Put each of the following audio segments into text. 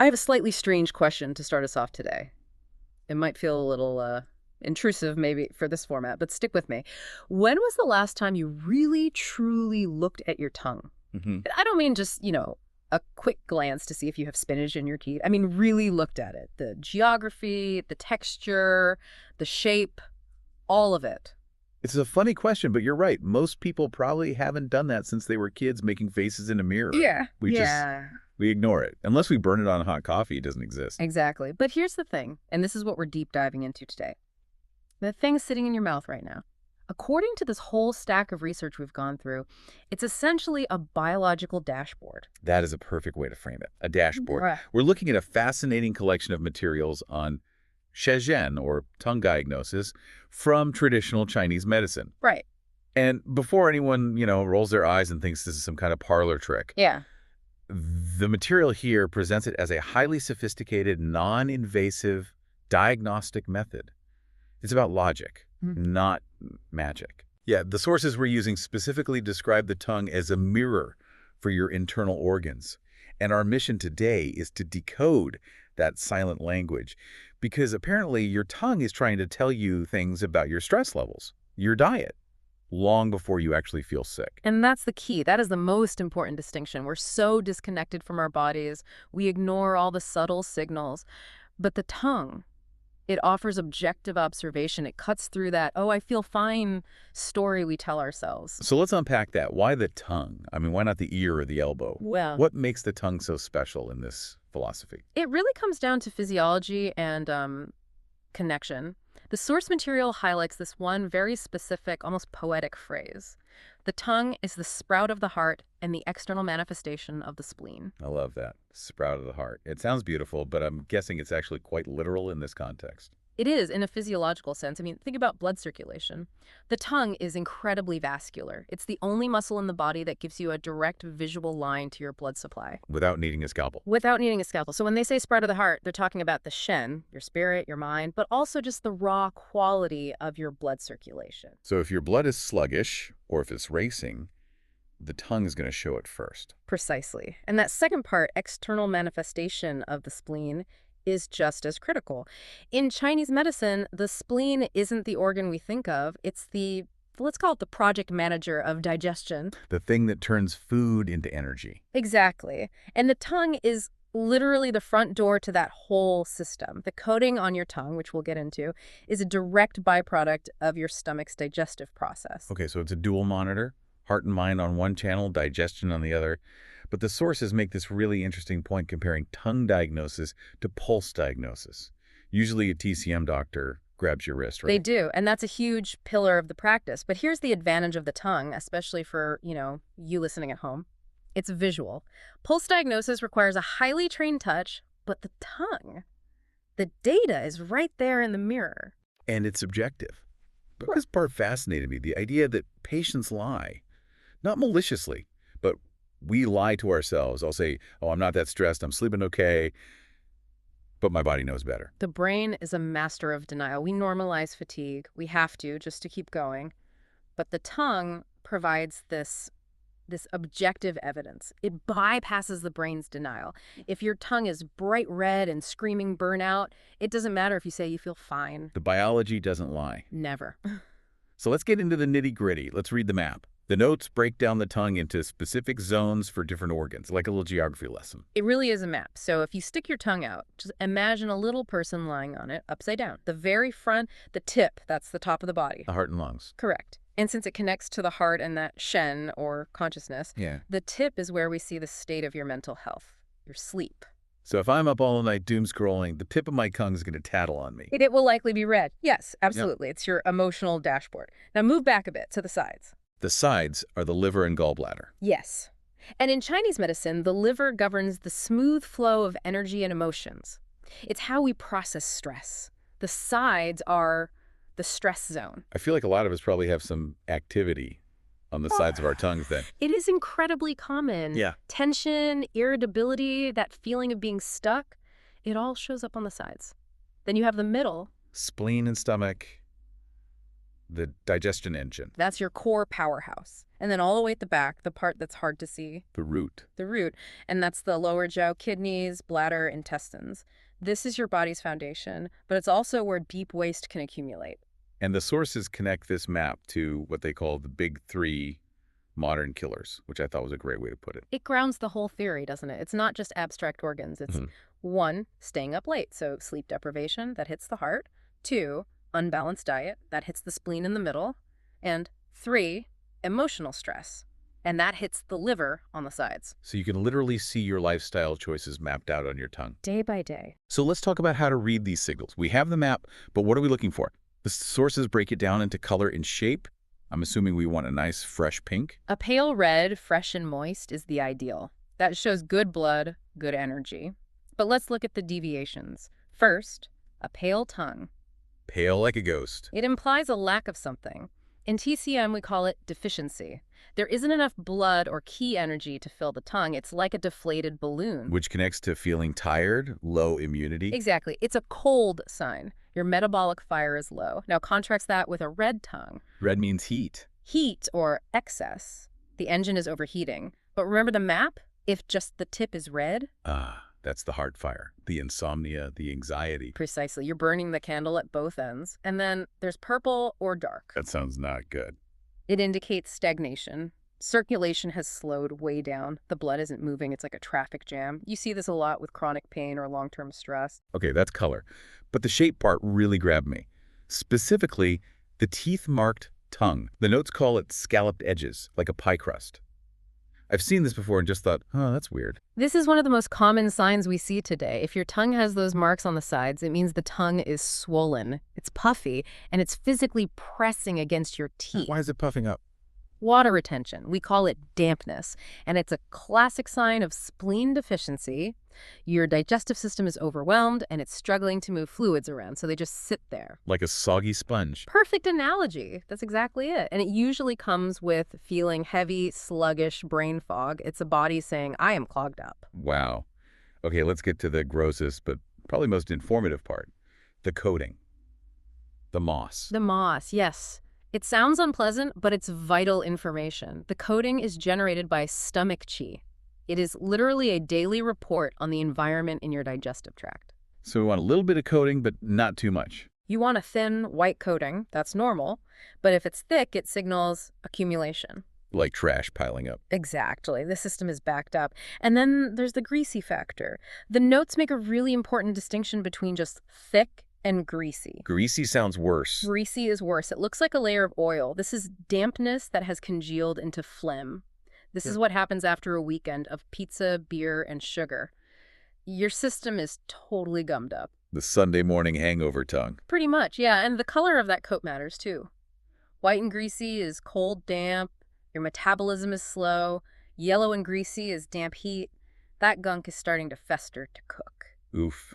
I have a slightly strange question to start us off today. It might feel a little intrusive maybe for this format, but stick with me. When was the last time you really, truly looked at your tongue? Hmm. I don't mean just, a quick glance to see if you have spinach in your teeth. I mean, really looked at it. The geography, the texture, the shape, all of it. It's a funny question, but you're right. Most people probably haven't done that since they were kids making faces in a mirror. Yeah. We just, Yeah. we ignore it. Unless we burn it on hot coffee, it doesn't exist. Exactly. But here's the thing, and this is what we're deep diving into today. The thing sitting in your mouth right now. According to this whole stack of research we've gone through, it's essentially a biological dashboard. That is a perfect way to frame it. A dashboard. Right. We're looking at a fascinating collection of materials on shezhen, or tongue diagnosis, from traditional Chinese medicine. Right. And before anyone, rolls their eyes and thinks this is some kind of parlor trick, Yeah. the material here presents it as a highly sophisticated, non-invasive diagnostic method. It's about logic, not magic. Yeah, the sources we're using specifically describe the tongue as a mirror for your internal organs. And our mission today is to decode that silent language, because apparently your tongue is trying to tell you things about your stress levels, your diet, long before you actually feel sick. And that's the key. That is the most important distinction. We're so disconnected from our bodies. We ignore all the subtle signals. But the tongue, it offers objective observation. It cuts through that, oh, I feel fine story we tell ourselves. So let's unpack that. Why the tongue? I mean, why not the ear or the elbow? Well, What makes the tongue so special in this philosophy? it really comes down to physiology and connection. The source material highlights this one very specific, almost poetic phrase. The tongue is the sprout of the heart and the external manifestation of the spleen. I love that. Sprout of the heart. It sounds beautiful, but I'm guessing it's actually quite literal in this context. It is, in a physiological sense. I mean, think about blood circulation. The tongue is incredibly vascular. It's the only muscle in the body that gives you a direct visual line to your blood supply. Without needing a scalpel. Without needing a scalpel. So when they say sprout of the heart, they're talking about the shen, your spirit, your mind, but also just the raw quality of your blood circulation. So if your blood is sluggish, or if it's racing, the tongue is going to show it first. Precisely. And that second part, external manifestation of the spleen, is just as critical. In Chinese medicine, the spleen isn't the organ we think of. It's the, let's call it the project manager of digestion. The thing that turns food into energy. Exactly. And the tongue is literally the front door to that whole system. The coating on your tongue, which we'll get into, is a direct byproduct of your stomach's digestive process. Okay, so it's a dual monitor, heart and mind on one channel, digestion on the other. But the sources make this really interesting point comparing tongue diagnosis to pulse diagnosis. Usually a TCM doctor grabs your wrist, right? They do, and that's a huge pillar of the practice. But here's the advantage of the tongue, especially for, you listening at home. It's visual. Pulse diagnosis requires a highly trained touch, but the tongue, the data is right there in the mirror. And it's subjective. But this part fascinated me, the idea that patients lie. Not maliciously, but we lie to ourselves. I'll say, oh, I'm not that stressed, I'm sleeping okay, but my body knows better. The brain is a master of denial. We normalize fatigue. We have to, just to keep going. But the tongue provides this objective evidence. It bypasses the brain's denial. If your tongue is bright red and screaming burnout, it doesn't matter if you say you feel fine. The biology doesn't lie. Never. So let's get into the nitty-gritty. Let's read the map. The notes break down the tongue into specific zones for different organs, like a little geography lesson. It really is a map. So if you stick your tongue out, just imagine a little person lying on it, upside down. The very front, the tip, that's the top of the body. The heart and lungs. Correct. And since it connects to the heart and that shen, or consciousness, the tip is where we see the state of your mental health, your sleep. So if I'm up all night doom scrolling, the tip of my tongue is going to tattle on me. It will likely be red. Yes, absolutely. Yep. It's your emotional dashboard. Now move back a bit to the sides. The sides are the liver and gallbladder. Yes. And in Chinese medicine, the liver governs the smooth flow of energy and emotions. It's how we process stress. The sides are the stress zone. I feel like a lot of us probably have some activity on the sides of our tongues then. It is incredibly common. Yeah. Tension, irritability, that feeling of being stuck, it all shows up on the sides. Then you have the middle. Spleen and stomach. the digestion engine. That's your core powerhouse. And then all the way at the back, the part that's hard to see, The root. the root, and that's the lower jaw, kidneys, bladder, intestines. This is your body's foundation, but it's also where deep waste can accumulate. And the sources connect this map to what they call the big three modern killers, which I thought was a great way to put it. It grounds the whole theory, doesn't it? It's not just abstract organs. It's one, staying up late, so sleep deprivation, that hits the heart. Two, unbalanced diet, that hits the spleen in the middle. And three, emotional stress, and that hits the liver on the sides. So you can literally see your lifestyle choices mapped out on your tongue. Day by day. So let's talk about how to read these signals. We have the map, but what are we looking for? The sources break it down into color and shape. I'm assuming we want a nice fresh pink. A pale red, fresh and moist, is the ideal. That shows good blood, good energy. But let's look at the deviations. First, a pale tongue. Pale like a ghost. It implies a lack of something. In TCM, we call it deficiency. There isn't enough blood or key energy to fill the tongue. It's like a deflated balloon. Which connects to feeling tired, low immunity. Exactly. It's a cold sign. Your metabolic fire is low. Now contrast that with a red tongue. Red means heat. Heat or excess. The engine is overheating. But remember the map? If just the tip is red? Ah, that's the heart fire, the insomnia, the anxiety. Precisely. You're burning the candle at both ends. And then there's purple or dark. That sounds not good. It indicates stagnation. Circulation has slowed way down. The blood isn't moving. It's like a traffic jam. You see this a lot with chronic pain or long-term stress. Okay, that's color. But the shape part really grabbed me. Specifically, the teeth-marked tongue. The notes call it scalloped edges, like a pie crust. I've seen this before and just thought, oh, that's weird. This is one of the most common signs we see today. If your tongue has those marks on the sides, it means the tongue is swollen, it's puffy, and it's physically pressing against your teeth. Why is it puffing up? Water retention. We call it dampness, and it's a classic sign of spleen deficiency. Your digestive system is overwhelmed, and it's struggling to move fluids around, so they just sit there. Like a soggy sponge. Perfect analogy. That's exactly it. And it usually comes with feeling heavy, sluggish brain fog. It's a body saying, I am clogged up. Wow. Okay, let's get to the grossest, but probably most informative part. The coating. The moss. The moss, yes. It sounds unpleasant, but it's vital information. The coating is generated by stomach chi. It is literally a daily report on the environment in your digestive tract. So we want a little bit of coating, but not too much. You want a thin, white coating. That's normal. But if it's thick, it signals accumulation. Like trash piling up. Exactly. The system is backed up. And then there's the greasy factor. The notes make a really important distinction between just thick and greasy. Greasy sounds worse. Greasy is worse. It looks like a layer of oil. This is dampness that has congealed into phlegm. This is what happens after a weekend of pizza, beer, and sugar. Your system is totally gummed up. The Sunday morning hangover tongue. Pretty much, yeah. And the color of that coat matters, too. White and greasy is cold, damp. Your metabolism is slow. Yellow and greasy is damp heat. That gunk is starting to fester to cook. Oof.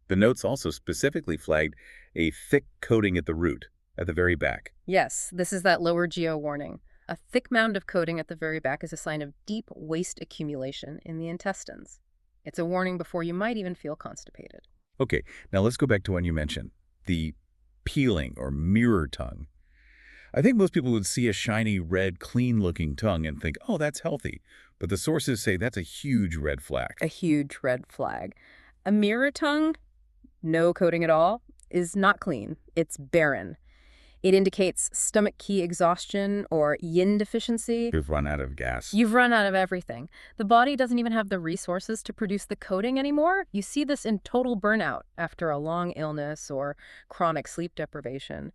The notes also specifically flagged a thick coating at the root, at the very back. Yes, this is that lower geo warning. A thick mound of coating at the very back is a sign of deep waste accumulation in the intestines. It's a warning before you might even feel constipated. Okay, now let's go back to one you mentioned, the peeling or mirror tongue. I think most people would see a shiny, red, clean-looking tongue and think, oh, that's healthy. But the sources say that's a huge red flag. A huge red flag. A mirror tongue, no coating at all, is not clean. It's barren. It indicates stomach qi exhaustion or yin deficiency. You've run out of gas. You've run out of everything. The body doesn't even have the resources to produce the coating anymore. You see this in total burnout after a long illness or chronic sleep deprivation.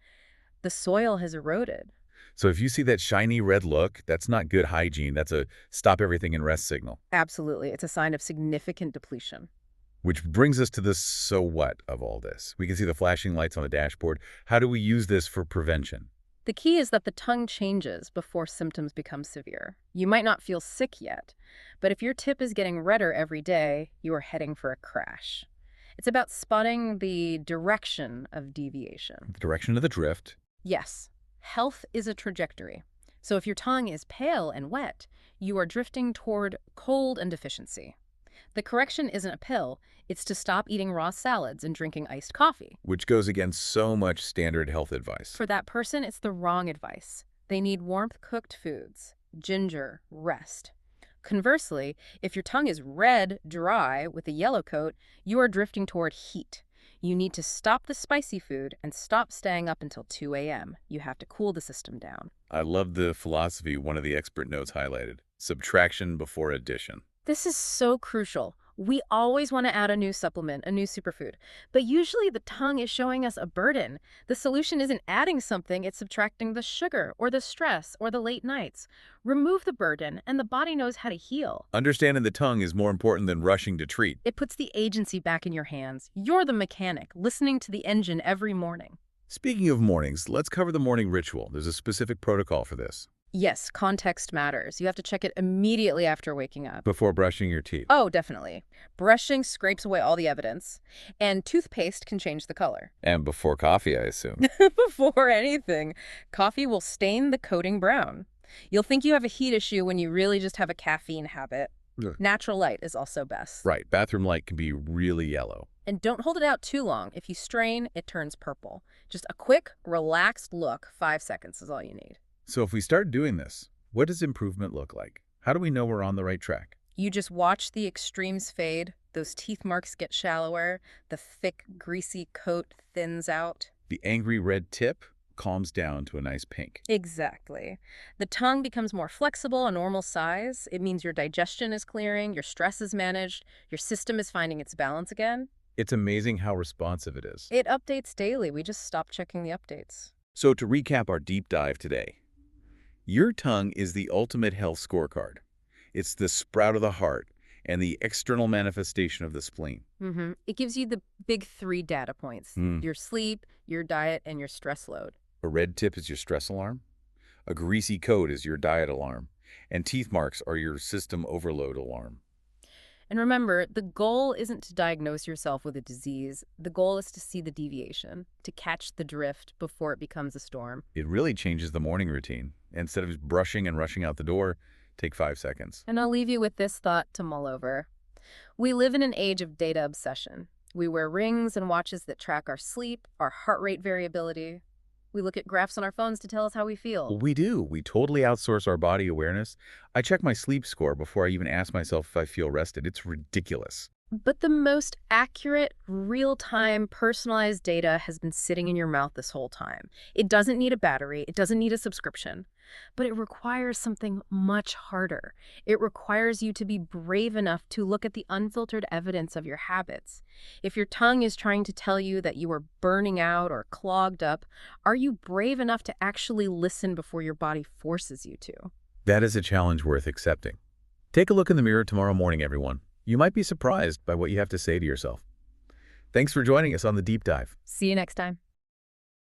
The soil has eroded. So if you see that shiny red look, that's not good hygiene. That's a stop everything and rest signal. Absolutely. It's a sign of significant depletion. Which brings us to the so what of all this. We can see the flashing lights on the dashboard. How do we use this for prevention? The key is that the tongue changes before symptoms become severe. You might not feel sick yet, but if your tip is getting redder every day, you are heading for a crash. It's about spotting the direction of deviation. The direction of the drift. Yes, health is a trajectory. So if your tongue is pale and wet, you are drifting toward cold and deficiency. The correction isn't a pill. It's to stop eating raw salads and drinking iced coffee. Which goes against so much standard health advice. For that person, it's the wrong advice. They need warmth-cooked foods, ginger, rest. Conversely, if your tongue is red, dry, with a yellow coat, you are drifting toward heat. You need to stop the spicy food and stop staying up until 2 a.m. You have to cool the system down. I love the philosophy one of the expert notes highlighted. Subtraction before addition. This is so crucial. We always want to add a new supplement, a new superfood, but usually the tongue is showing us a burden. The solution isn't adding something, it's subtracting the sugar or the stress or the late nights. Remove the burden and the body knows how to heal. Understanding the tongue is more important than rushing to treat. It puts the agency back in your hands. You're the mechanic, listening to the engine every morning. Speaking of mornings, let's cover the morning ritual. There's a specific protocol for this. Yes, context matters. You have to check it immediately after waking up. Before brushing your teeth. Oh, definitely. Brushing scrapes away all the evidence, and toothpaste can change the color. And before coffee, I assume. Before anything, coffee will stain the coating brown. You'll think you have a heat issue when you really just have a caffeine habit. Ugh. Natural light is also best. Right, bathroom light can be really yellow. And don't hold it out too long. If you strain, it turns purple. Just a quick, relaxed look, 5 seconds is all you need. So if we start doing this, what does improvement look like? How do we know we're on the right track? You just watch the extremes fade, those teeth marks get shallower, the thick, greasy coat thins out. The angry red tip calms down to a nice pink. Exactly. The tongue becomes more flexible, a normal size. It means your digestion is clearing, your stress is managed, your system is finding its balance again. It's amazing how responsive it is. It updates daily. We just stop checking the updates. So to recap our deep dive today, your tongue is the ultimate health scorecard. It's the sprout of the heart and the external manifestation of the spleen. It gives you the big 3 data points, your sleep, your diet, and your stress load. A red tip is your stress alarm. A greasy coat is your diet alarm. And teeth marks are your system overload alarm. And remember, the goal isn't to diagnose yourself with a disease. The goal is to see the deviation, to catch the drift before it becomes a storm. It really changes the morning routine. Instead of brushing and rushing out the door, take 5 seconds. And I'll leave you with this thought to mull over. We live in an age of data obsession. We wear rings and watches that track our sleep, our heart rate variability. We look at graphs on our phones to tell us how we feel. We do. We totally outsource our body awareness. I check my sleep score before I even ask myself if I feel rested. It's ridiculous. But the most accurate, real-time, personalized data has been sitting in your mouth this whole time. It doesn't need a battery. It doesn't need a subscription. But it requires something much harder. It requires you to be brave enough to look at the unfiltered evidence of your habits. If your tongue is trying to tell you that you are burning out or clogged up, are you brave enough to actually listen before your body forces you to? That is a challenge worth accepting. Take a look in the mirror tomorrow morning, everyone. You might be surprised by what you have to say to yourself. Thanks for joining us on the Deep Dive. See you next time.